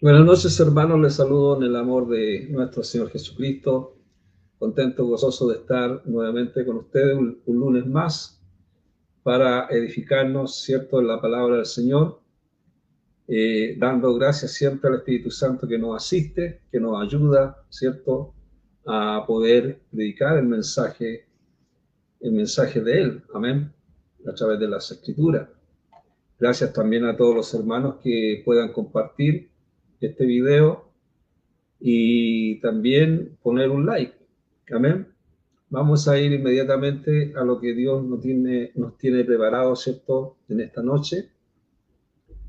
Buenas noches, hermanos. Les saludo en el amor de nuestro Señor Jesucristo. Contento, gozoso de estar nuevamente con ustedes un lunes más para edificarnos, ¿cierto?, en la palabra del Señor, dando gracias siempre al Espíritu Santo que nos asiste, que nos ayuda, ¿cierto?, a poder predicar el mensaje de Él. Amén. A través de las Escrituras. Gracias también a todos los hermanos que puedan compartir este video y también poner un like. Amén. Vamos a ir inmediatamente a lo que Dios nos tiene preparado, ¿cierto?, en esta noche.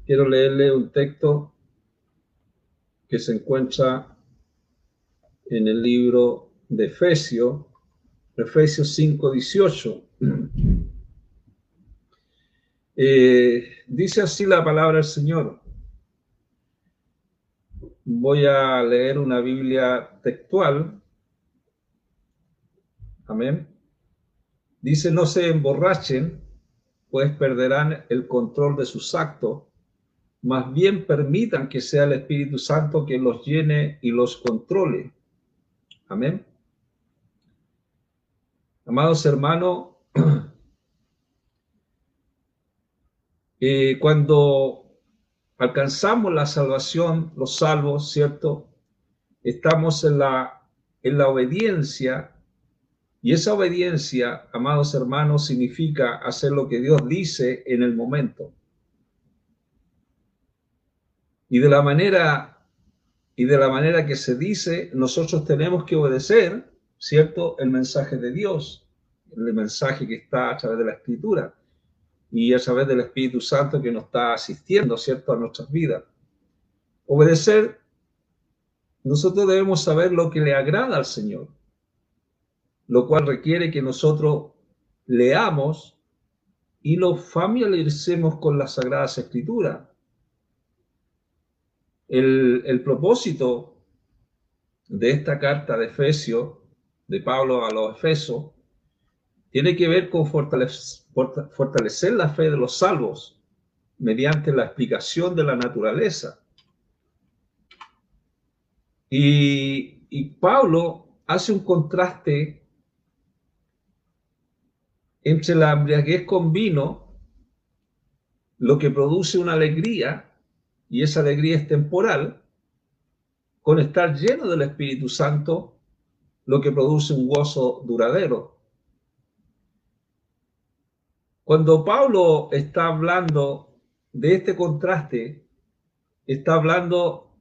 Quiero leerle un texto que se encuentra en el libro de Efesios 5:18. Dice así la palabra del Señor. Voy a leer una Biblia textual. Amén. Dice: no se emborrachen, pues perderán el control de sus actos, más bien permitan que sea el Espíritu Santo que los llene y los controle. Amén. Amados hermanos, cuando alcanzamos la salvación, los salvos, ¿cierto?, estamos en la obediencia, y esa obediencia, amados hermanos, significa hacer lo que Dios dice en el momento. Y de la manera que se dice, nosotros tenemos que obedecer, ¿cierto?, el mensaje de Dios, el mensaje que está a través de la Escritura y a través del Espíritu Santo que nos está asistiendo, ¿cierto?, a nuestras vidas. Obedecer, nosotros debemos saber lo que le agrada al Señor, lo cual requiere que nosotros leamos y nos familiaricemos con las Sagradas Escrituras. El propósito de esta carta de Efesios, de Pablo a los Efesos, tiene que ver con fortalecer la fe de los salvos mediante la explicación de la naturaleza. Y Pablo hace un contraste entre la embriaguez con vino, lo que produce una alegría, y esa alegría es temporal, con estar lleno del Espíritu Santo, lo que produce un gozo duradero. Cuando Pablo está hablando de este contraste, está hablando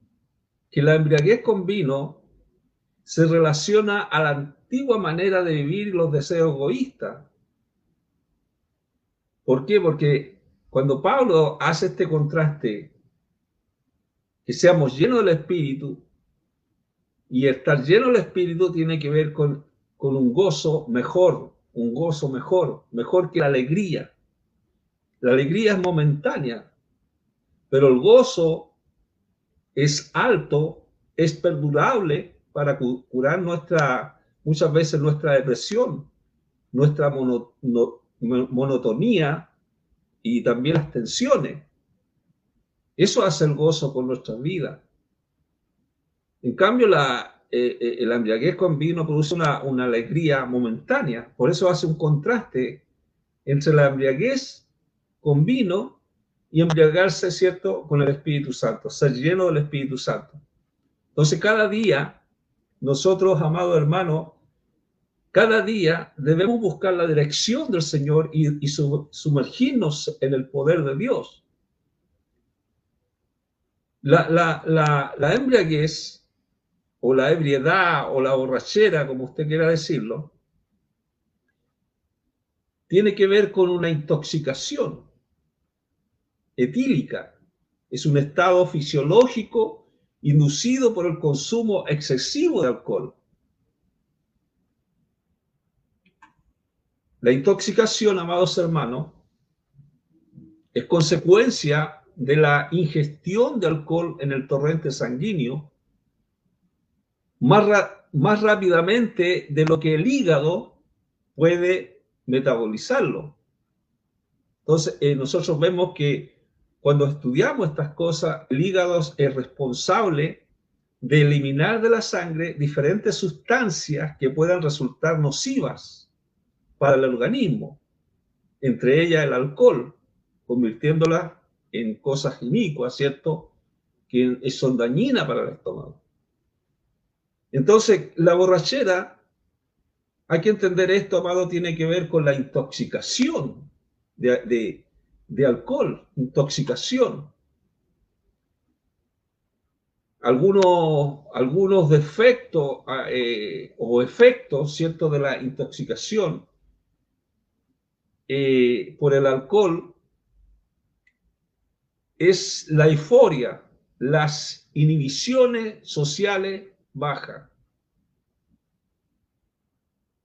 que la embriaguez con vino se relaciona a la antigua manera de vivir los deseos egoístas. ¿Por qué? Porque cuando Pablo hace este contraste, que seamos llenos del Espíritu, y estar lleno del Espíritu tiene que ver con un gozo mejor, mejor que la alegría. La alegría es momentánea, pero el gozo es alto, es perdurable para curar muchas veces nuestra depresión, nuestra monotonía y también las tensiones. Eso hace el gozo con nuestra vida. En cambio, la embriaguez con vino produce una alegría momentánea. Por eso hace un contraste entre la embriaguez con vino y embriagarse, ¿cierto?, con el Espíritu Santo, ser lleno del Espíritu Santo. Entonces, cada día, nosotros, amados hermanos, cada día debemos buscar la dirección del Señor y sumergirnos en el poder de Dios. La embriaguez, o la ebriedad, o la borrachera, como usted quiera decirlo, tiene que ver con una intoxicación etílica. Es un estado fisiológico inducido por el consumo excesivo de alcohol. La intoxicación, amados hermanos, es consecuencia de la ingestión de alcohol en el torrente sanguíneo más rápidamente de lo que el hígado puede metabolizarlo. Entonces, nosotros vemos que cuando estudiamos estas cosas, el hígado es responsable de eliminar de la sangre diferentes sustancias que puedan resultar nocivas para el organismo, entre ellas el alcohol, convirtiéndolas en cosas inicuas, ¿cierto?, que son dañinas para el estómago. Entonces, la borrachera, hay que entender esto, amado, tiene que ver con la intoxicación de alcohol, intoxicación. Algunos defectos o efectos, ¿cierto?, de la intoxicación por el alcohol es la euforia, las inhibiciones sociales bajas.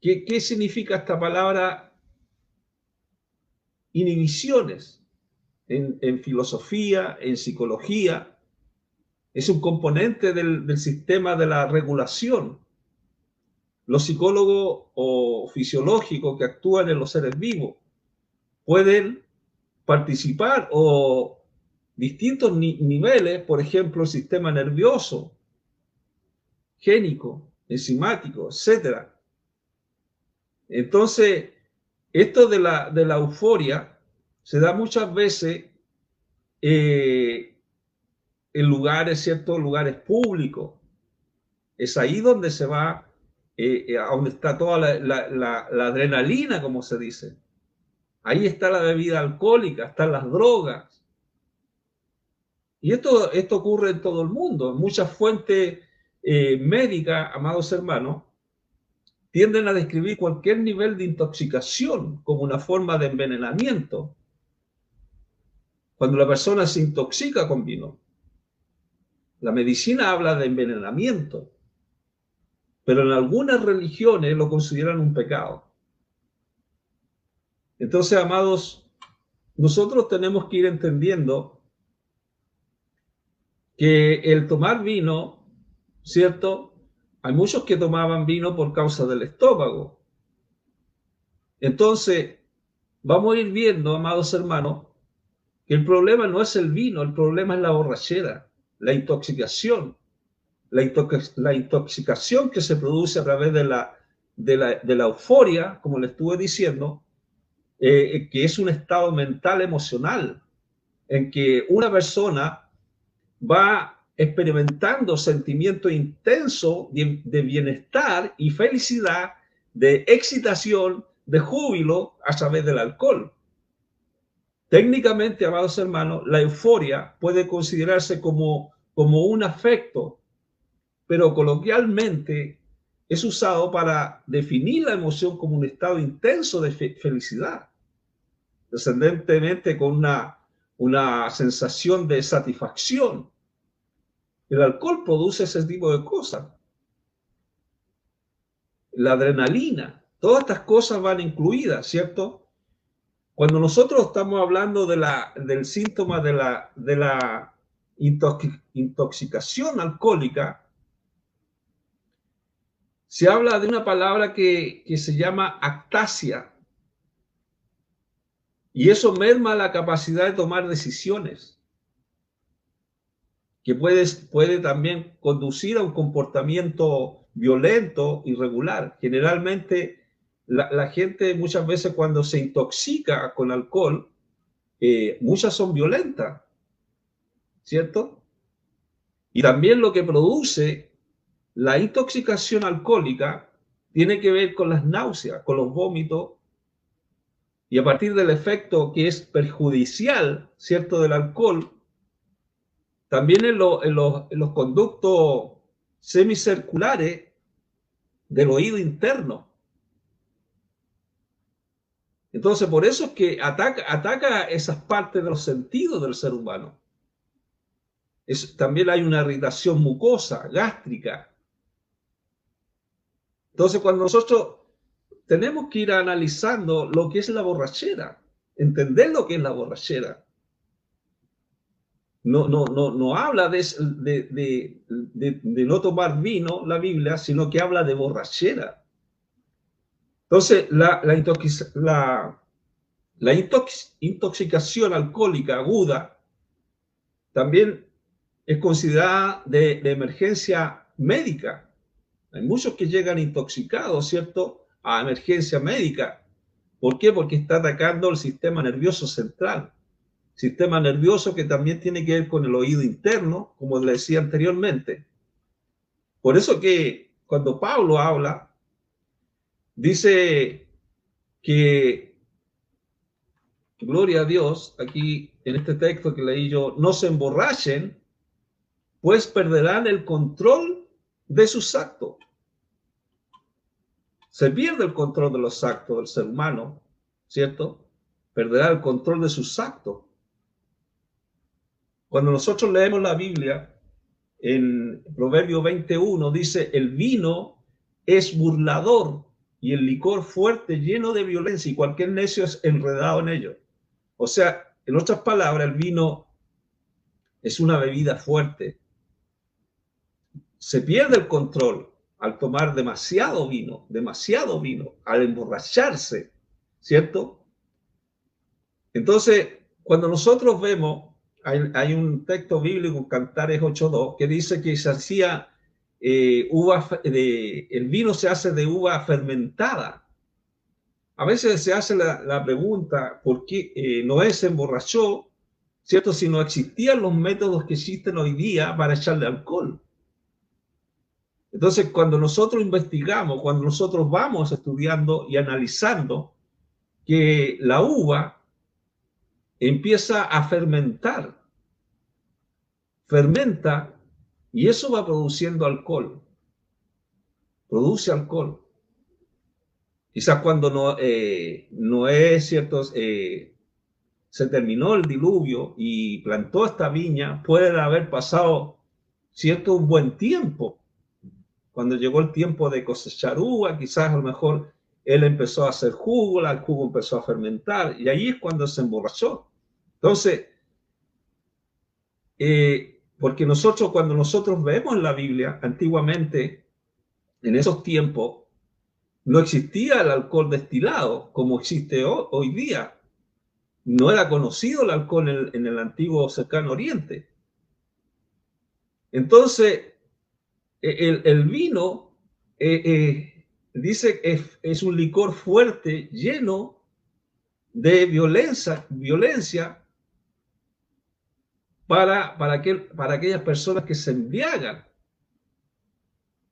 ¿Qué significa esta palabra inhibiciones? En filosofía, en psicología, es un componente del sistema de la regulación. Los psicólogos o fisiológicos que actúan en los seres vivos pueden participar o distintos niveles, por ejemplo, el sistema nervioso, génico, enzimático, etc. Entonces, esto de la euforia se da muchas veces en lugares, ¿cierto?, lugares públicos. Es ahí donde se va, a donde está toda la adrenalina, como se dice. Ahí está la bebida alcohólica, están las drogas. Y esto ocurre en todo el mundo. Muchas fuentes médicas, amados hermanos, tienden a describir cualquier nivel de intoxicación como una forma de envenenamiento. Cuando la persona se intoxica con vino. La medicina habla de envenenamiento, pero en algunas religiones lo consideran un pecado. Entonces, amados, nosotros tenemos que ir entendiendo que el tomar vino, ¿cierto? Hay muchos que tomaban vino por causa del estómago. Entonces, vamos a ir viendo, amados hermanos, que el problema no es el vino, el problema es la borrachera, la intoxicación. La intoxicación que se produce a través de la euforia, como le estuve diciendo, que es un estado mental emocional, en que una persona va experimentando sentimientos intensos de bienestar y felicidad, de excitación, de júbilo a través del alcohol. Técnicamente, amados hermanos, la euforia puede considerarse como un afecto, pero coloquialmente es usado para definir la emoción como un estado intenso de felicidad, descendentemente con una sensación de satisfacción. El alcohol produce ese tipo de cosas. La adrenalina, todas estas cosas van incluidas, ¿cierto? Cuando nosotros estamos hablando del síntoma de la intoxicación alcohólica, se habla de una palabra que se llama actasia. Y eso merma la capacidad de tomar decisiones, que puede también conducir a un comportamiento violento, irregular. Generalmente, la gente muchas veces cuando se intoxica con alcohol, muchas son violentas, ¿cierto? Y también lo que produce la intoxicación alcohólica tiene que ver con las náuseas, con los vómitos, y a partir del efecto que es perjudicial, ¿cierto?, del alcohol, también en los conductos semicirculares del oído interno. Entonces, por eso es que ataca esas partes de los sentidos del ser humano. También hay una irritación mucosa, gástrica. Entonces, cuando nosotros tenemos que ir analizando lo que es la borrachera, entender lo que es la borrachera. No habla de no tomar vino, la Biblia, sino que habla de borrachera. Entonces, la intoxicación alcohólica aguda también es considerada de emergencia médica. Hay muchos que llegan intoxicados, ¿cierto?, a emergencia médica. ¿Por qué? Porque está atacando el sistema nervioso central. Sistema nervioso que también tiene que ver con el oído interno, como le decía anteriormente. Por eso que cuando Pablo habla, dice que, gloria a Dios, aquí en este texto que leí yo, no se emborrachen, pues perderán el control de sus actos. Se pierde el control de los actos del ser humano, ¿cierto? Perderá el control de sus actos. Cuando nosotros leemos la Biblia, en Proverbio 21 dice, el vino es burlador y el licor fuerte lleno de violencia y cualquier necio es enredado en ello. O sea, en otras palabras, el vino es una bebida fuerte. Se pierde el control al tomar demasiado vino, al emborracharse, ¿cierto? Entonces, cuando nosotros vemos, hay un texto bíblico, Cantares 8.2, que dice que se hacía el vino se hace de uva fermentada. A veces se hace la pregunta, ¿por qué Noé se emborrachó? ¿Cierto? Si no existían los métodos que existen hoy día para echarle alcohol. Entonces, cuando nosotros investigamos, cuando nosotros vamos estudiando y analizando que la uva empieza a fermentar, fermenta y eso va produciendo alcohol, produce alcohol. Quizás cuando no es cierto, se terminó el diluvio y plantó esta viña, puede haber pasado cierto un buen tiempo. Cuando llegó el tiempo de cosechar uva, quizás a lo mejor él empezó a hacer jugo, el jugo empezó a fermentar y ahí es cuando se emborrachó. Entonces, porque cuando nosotros vemos la Biblia, antiguamente, en esos tiempos, no existía el alcohol destilado como existe hoy día. No era conocido el alcohol en el antiguo cercano oriente. Entonces, el vino dice que es un licor fuerte, lleno de violencia para aquellas personas que se embriagan.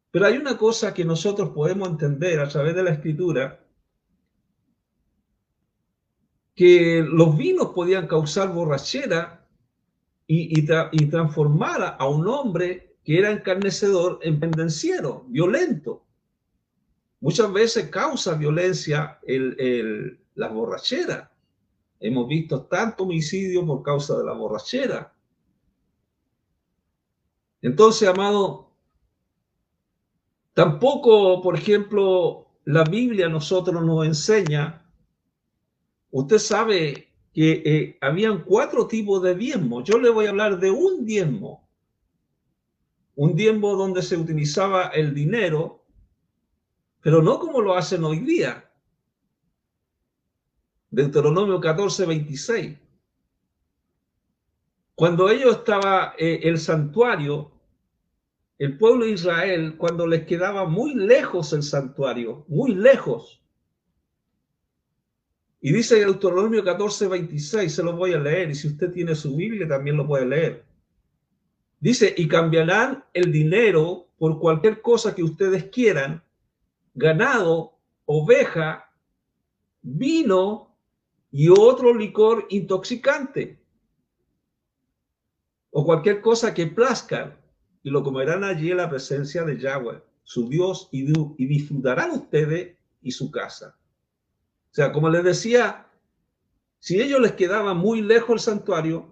Pero hay una cosa que nosotros podemos entender a través de la Escritura, que los vinos podían causar borrachera y transformar a un hombre que era encarnecedor en pendenciero, violento. Muchas veces causa violencia la borrachera. Hemos visto tanto homicidio por causa de la borrachera. Entonces, amado, tampoco, por ejemplo, la Biblia a nosotros nos enseña, usted sabe que habían 4 tipos de diezmo. Yo le voy a hablar de un diezmo donde se utilizaba el dinero, pero no como lo hacen hoy día. Deuteronomio 14:26. Cuando ellos estaba el santuario, el pueblo de Israel, cuando les quedaba muy lejos el santuario, muy lejos. Y dice Deuteronomio 14:26, se lo voy a leer, y si usted tiene su Biblia también lo puede leer. Dice, y cambiarán el dinero por cualquier cosa que ustedes quieran, ganado, oveja, vino y otro licor intoxicante, o cualquier cosa que plazcan, y lo comerán allí en la presencia de Yahweh, su Dios, y disfrutarán ustedes y su casa. O sea, como les decía, si ellos les quedaba muy lejos el santuario,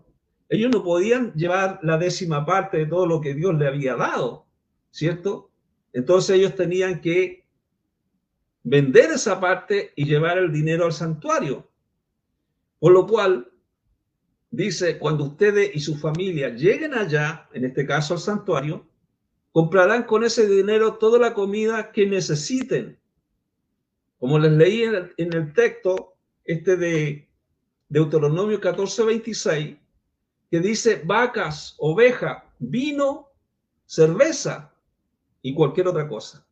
ellos no podían llevar la 10ª parte de todo lo que Dios le había dado, ¿cierto? Entonces ellos tenían que vender esa parte y llevar el dinero al santuario. Por lo cual, dice, cuando ustedes y su familia lleguen allá, en este caso al santuario, comprarán con ese dinero toda la comida que necesiten. Como les leí en el texto de Deuteronomio 14:26, que dice vacas, oveja, vino, cerveza y cualquier otra cosa.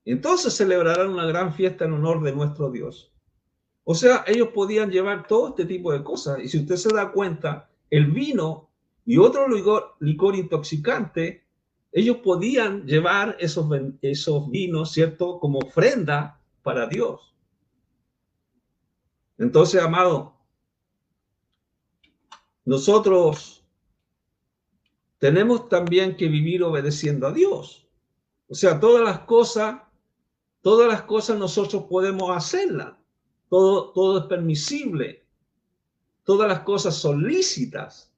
Entonces celebrarán una gran fiesta en honor de nuestro Dios. O sea, ellos podían llevar todo este tipo de cosas. Y si usted se da cuenta, el vino y otro licor intoxicante, ellos podían llevar esos vinos, ¿cierto?, como ofrenda para Dios. Entonces, amado, nosotros tenemos también que vivir obedeciendo a Dios. O sea, todas las cosas nosotros podemos hacerlas. Todo es permisible. Todas las cosas son lícitas,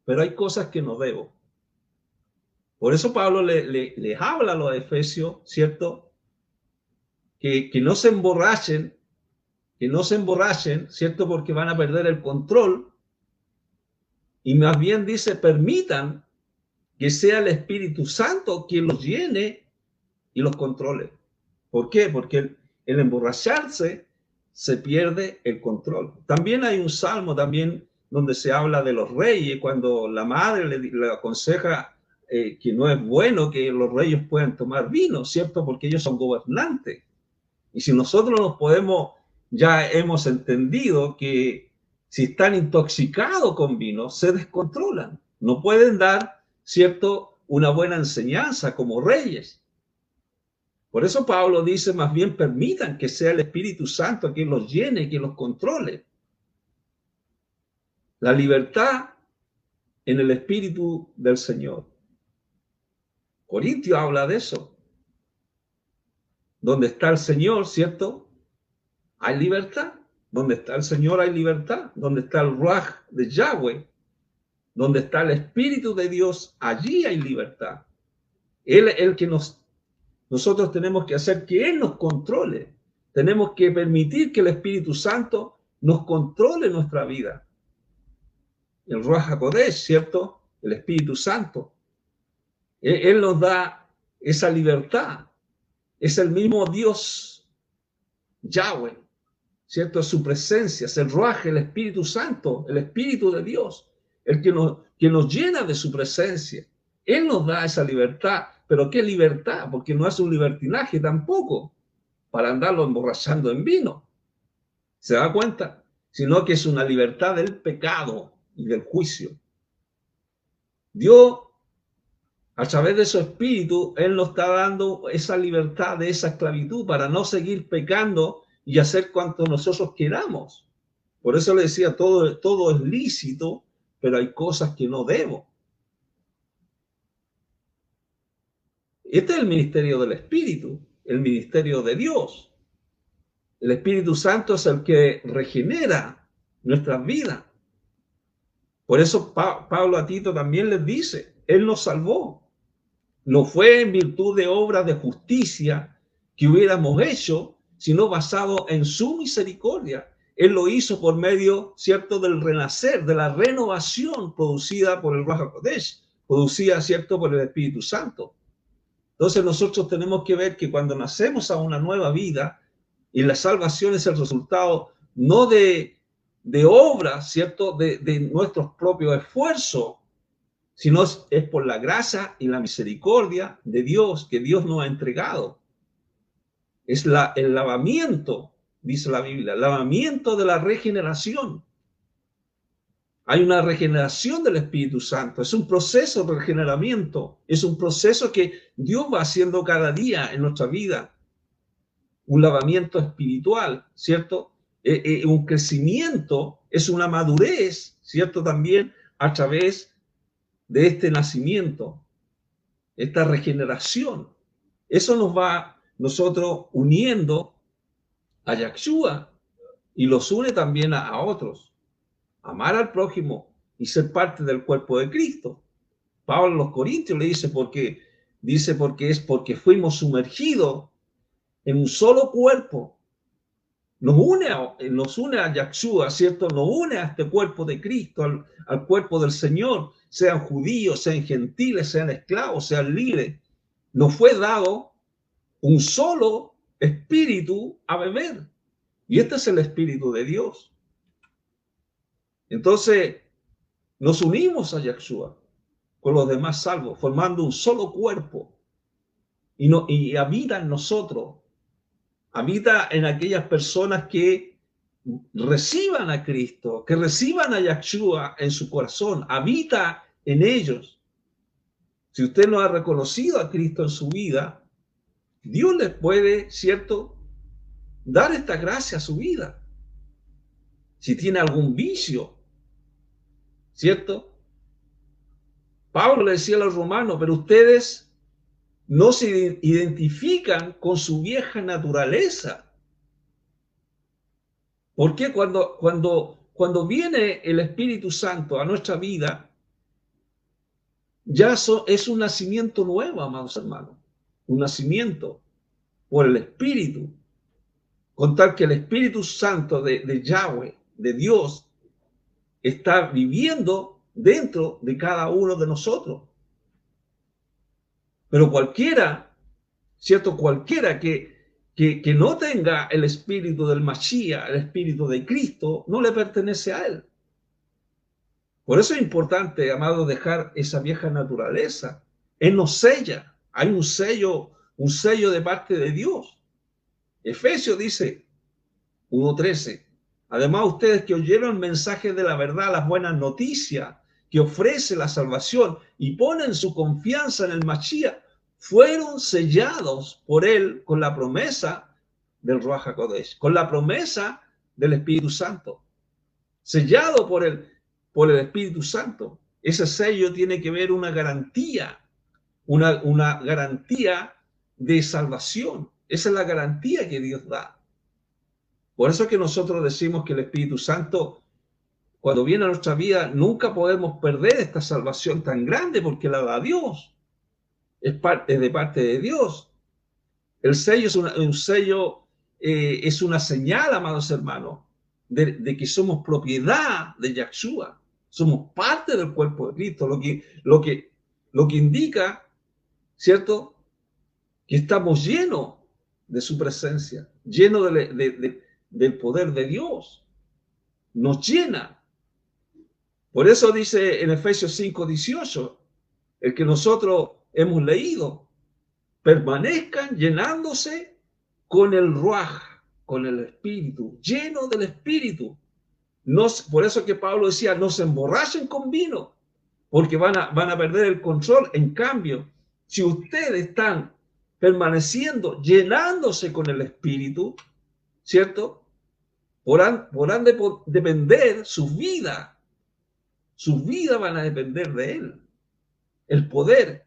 pero hay cosas que no debo. Por eso Pablo les habla a los efesios, ¿cierto? Que no se emborrachen, ¿cierto? Porque van a perder el control. Y más bien dice, permitan que sea el Espíritu Santo quien los llene y los controle. ¿Por qué? Porque el emborracharse se pierde el control. También hay un salmo también donde se habla de los reyes, cuando la madre le aconseja que no es bueno que los reyes puedan tomar vino, ¿cierto? Porque ellos son gobernantes. Y si nosotros nos podemos, ya hemos entendido que si están intoxicados con vino, se descontrolan. No pueden dar, ¿cierto?, una buena enseñanza como reyes. Por eso Pablo dice, más bien permitan que sea el Espíritu Santo quien los llene, quien los controle. La libertad en el Espíritu del Señor. Corintios habla de eso. Donde está el Señor, ¿cierto?, hay libertad. Donde está el Señor hay libertad. Donde está el Ruaj de Yahweh, donde está el Espíritu de Dios, allí hay libertad. Él es el que nosotros tenemos que hacer que Él nos controle. Tenemos que permitir que el Espíritu Santo nos controle nuestra vida. El Ruaj HaKodesh, ¿cierto? El Espíritu Santo. Él nos da esa libertad. Es el mismo Dios, Yahweh, ¿cierto? Es su presencia, es el Ruaj, el Espíritu Santo, el Espíritu de Dios, el que nos llena de su presencia. Él nos da esa libertad. ¿Pero qué libertad? Porque no es un libertinaje tampoco para andarlo emborrachando en vino. ¿Se da cuenta? Sino que es una libertad del pecado y del juicio. Dios, a través de su espíritu, Él nos está dando esa libertad de esa esclavitud para no seguir pecando y hacer cuanto nosotros queramos. Por eso le decía, todo es lícito, pero hay cosas que no debo. Este es el ministerio del Espíritu, el ministerio de Dios. El Espíritu Santo es el que regenera nuestras vidas. Por eso Pablo a Tito también les dice, Él nos salvó. No fue en virtud de obras de justicia que hubiéramos hecho, sino basado en su misericordia. Él lo hizo por medio, ¿cierto?, del renacer, de la renovación producida por el Ruaj HaKodesh, producida, ¿cierto?, por el Espíritu Santo. Entonces nosotros tenemos que ver que cuando nacemos a una nueva vida, y la salvación es el resultado no de obras, ¿cierto?, de nuestros propios esfuerzos, sino es por la gracia y la misericordia de Dios que Dios nos ha entregado. Es el lavamiento, dice la Biblia, el lavamiento de la regeneración. Hay una regeneración del Espíritu Santo, es un proceso de regeneramiento, es un proceso que Dios va haciendo cada día en nuestra vida. Un lavamiento espiritual, ¿cierto? Un crecimiento, es una madurez, ¿cierto? También a través de este nacimiento, esta regeneración. Eso nos va nosotros uniendo a Yahshua y los une también a otros. Amar al prójimo y ser parte del cuerpo de Cristo. Pablo a los Corintios le dice porque porque fuimos sumergidos en un solo cuerpo. Nos une a Yahshua, ¿cierto? Nos une a este cuerpo de Cristo, al cuerpo del Señor, sean judíos, sean gentiles, sean esclavos, sean libres. Nos fue dado un solo espíritu a beber. Y este es el Espíritu de Dios. Entonces nos unimos a Yahshua con los demás salvos, formando un solo cuerpo, y habita en nosotros, habita en aquellas personas que reciban a Cristo, que reciban a Yahshua en su corazón, habita en ellos. Si usted no ha reconocido a Cristo en su vida, Dios les puede, ¿cierto?, dar esta gracia a su vida. Si tiene algún vicio, ¿cierto? Pablo le decía a los romanos, pero ustedes no se identifican con su vieja naturaleza. Porque cuando viene el Espíritu Santo a nuestra vida, ya es un nacimiento nuevo, amados hermanos. Un nacimiento por el Espíritu. Con tal que el Espíritu Santo de Yahweh, de Dios, está viviendo dentro de cada uno de nosotros. Pero cualquiera, ¿cierto? Cualquiera que no tenga el espíritu del Mashiach, el espíritu de Cristo, no le pertenece a él. Por eso es importante, amado, dejar esa vieja naturaleza. Él nos sella. Hay un sello de parte de Dios. Efesios dice 1:13. Además, ustedes que oyeron el mensaje de la verdad, las buenas noticias que ofrece la salvación y ponen su confianza en el Mashiach, fueron sellados por él con la promesa del Ruach HaKodesh, con la promesa del Espíritu Santo. Sellado por el Espíritu Santo. Ese sello tiene que ver una garantía de salvación. Esa es la garantía que Dios da. Por eso es que nosotros decimos que el Espíritu Santo, cuando viene a nuestra vida, nunca podemos perder esta salvación tan grande porque la da Dios. Es de parte de Dios. El sello es una señal, amados hermanos, de que somos propiedad de Yahshua. Somos parte del cuerpo de Cristo, lo que indica, ¿cierto?, que estamos llenos de su presencia, llenos del poder de Dios. Nos llena. Por eso dice en Efesios 5:18, el que nosotros hemos leído, permanezcan llenándose con el Ruach, con el Espíritu, lleno del Espíritu. Por eso que Pablo decía, no se emborrachen con vino, porque van a perder el control. En cambio, si ustedes están permaneciendo, llenándose con el Espíritu, ¿cierto?, podrán depender sus vidas van a depender de él. El poder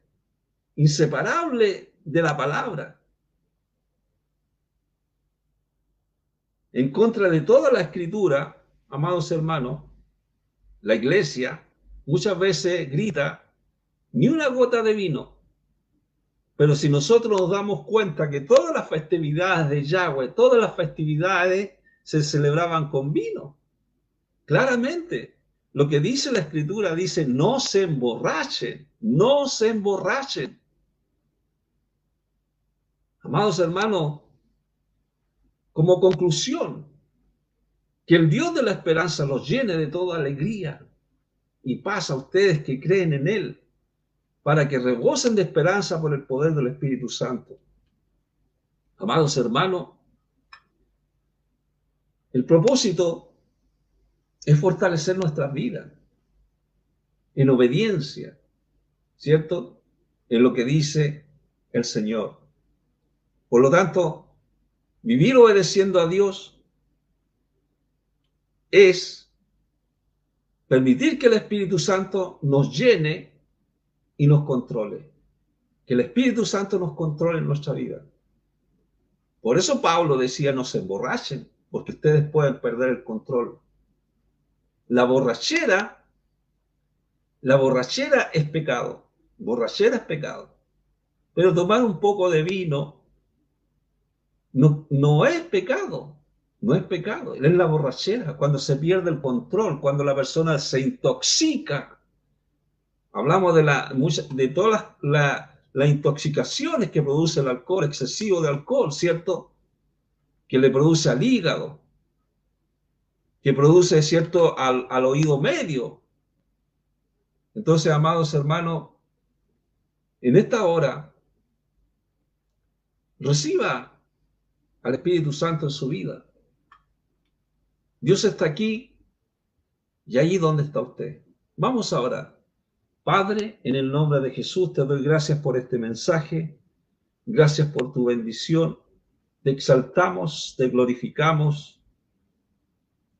inseparable de la palabra. En contra de toda la escritura, amados hermanos, la iglesia muchas veces grita, ni una gota de vino. Pero si nosotros nos damos cuenta que todas las festividades de Yahweh, todas las festividades se celebraban con vino. Claramente, lo que dice la escritura dice, no se emborrachen, no se emborrachen. Amados hermanos, como conclusión, que el Dios de la esperanza los llene de toda alegría y paz a ustedes que creen en él, para que rebosen de esperanza por el poder del Espíritu Santo. Amados hermanos, el propósito es fortalecer nuestras vidas en obediencia, ¿cierto?, en lo que dice el Señor. Por lo tanto, vivir obedeciendo a Dios es permitir que el Espíritu Santo nos llene y nos controle. Que el Espíritu Santo nos controle en nuestra vida. Por eso Pablo decía, no se emborrachen, porque ustedes pueden perder el control. La borrachera es pecado. Borrachera es pecado. Pero tomar un poco de vino no es pecado. No es pecado. Es la borrachera, cuando se pierde el control, cuando la persona se intoxica. Hablamos de todas las intoxicaciones que produce el alcohol, excesivo de alcohol, ¿cierto?, que le produce al hígado, que produce, ¿cierto?, al oído medio. Entonces, amados hermanos, en esta hora, reciba al Espíritu Santo en su vida. Dios está aquí y allí donde está usted. Vamos a orar. Padre, en el nombre de Jesús, te doy gracias por este mensaje. Gracias por tu bendición. Te exaltamos, te glorificamos.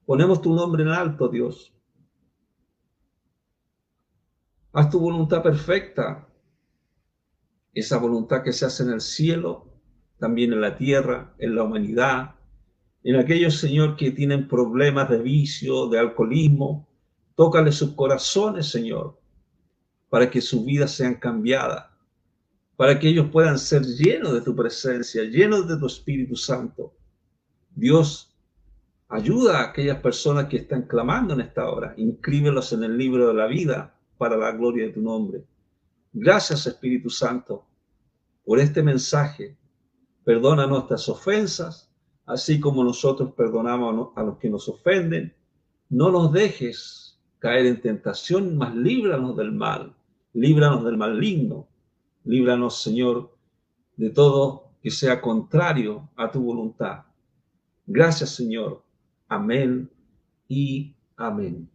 Ponemos tu nombre en alto, Dios. Haz tu voluntad perfecta. Esa voluntad que se hace en el cielo, también en la tierra, en la humanidad, en aquellos, Señor, que tienen problemas de vicio, de alcoholismo. Tócale sus corazones, Señor, para que sus vidas sean cambiadas, para que ellos puedan ser llenos de tu presencia, llenos de tu Espíritu Santo. Dios, ayuda a aquellas personas que están clamando en esta hora. Inscríbelos en el libro de la vida para la gloria de tu nombre. Gracias, Espíritu Santo, por este mensaje. Perdona nuestras ofensas, así como nosotros perdonamos a los que nos ofenden. No nos dejes caer en tentación, mas líbranos del mal. Líbranos del maligno. Líbranos, Señor, de todo que sea contrario a tu voluntad. Gracias, Señor. Amén y amén.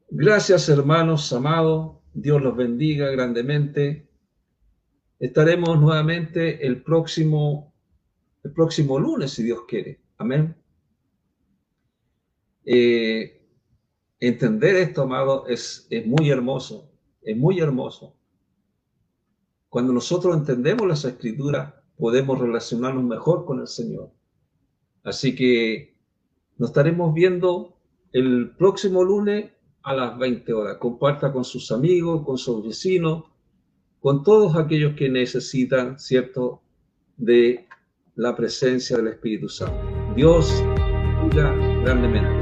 Gracias, hermanos amados. Dios los bendiga grandemente. Estaremos nuevamente el próximo lunes, si Dios quiere. Amén. Entender esto, amado, es muy hermoso. Es muy hermoso. Cuando nosotros entendemos las Escrituras, podemos relacionarnos mejor con el Señor. Así que nos estaremos viendo el próximo lunes a las 20 horas. Comparta con sus amigos, con sus vecinos, con todos aquellos que necesitan, ¿cierto?, de la presencia del Espíritu Santo. Dios bendiga grandemente.